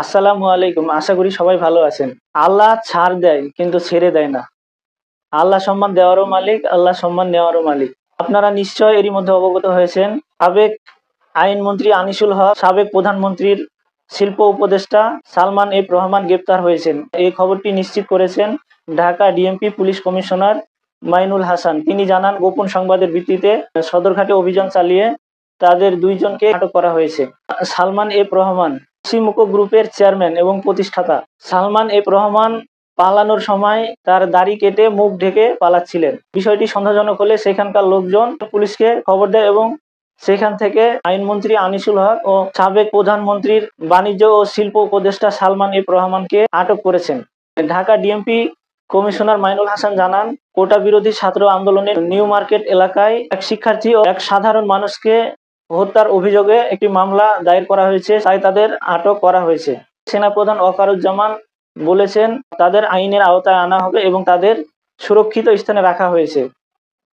আসসালামু আলাইকুম। আশা করি সবাই ভালো আছেন। আল্লাহ ছাড় দেয় কিন্তু ছেড়ে দেয় না। আল্লাহ সম্মান দেওয়ারও মালিক, আল্লাহ সম্মান নেওয়ারও মালিক। আপনারা নিশ্চয় এরই মধ্যে অবগত হয়েছেন, সাবেক আইনমন্ত্রী আনিসুল হক, সাবেক প্রধানমন্ত্রীর শিল্প উপদেষ্টা সালমান এফ রহমান গ্রেপ্তার হয়েছেন। এই খবরটি নিশ্চিত করেছেন Dhaka DMP police commissioner Mainul Hasan. তিনি জানান, গোপন সংবাদের ভিত্তিতে সদরঘাটে অভিযান চালিয়ে তাদের দুইজনকে আটক করা হয়েছে। সালমান এফ রহমান সিমুকো গ্রুপের চেয়ারম্যান এবং প্রতিষ্ঠাতা। সালমান এফ রহমান পালানোর সময় তার দাড়ি কেটে মুখ ঢেকে পালাচ্ছিলেন। বিষয়টি সন্দেহজনক হলে সেখানকার লোকজন পুলিশকে খবর দেয় এবং সেখান থেকে আইনমন্ত্রী আনিসুল হক ও সাবেক প্রধানমন্ত্রীর বাণিজ্য ও শিল্প উপদেষ্টা সালমান এফ রহমানকে আটক করেছেন। ঢাকা ডিএমপি কমিশনার মাইনুল হাসান জানান, কোটা বিরোধী ছাত্র আন্দোলনের নিউ মার্কেট এলাকায় এক শিক্ষার্থী ও এক সাধারণ মানুষকে হত্যার অভিযোগে একটি মামলা দায়ের করা হয়েছে, তাই তাদের আটক করা হয়েছে। সেনাপ্রধান ওয়াকারুজ্জামান বলেছেন, তাদের আইনের আওতায় আনা হবে এবং তাদের সুরক্ষিত স্থানে রাখা হয়েছে।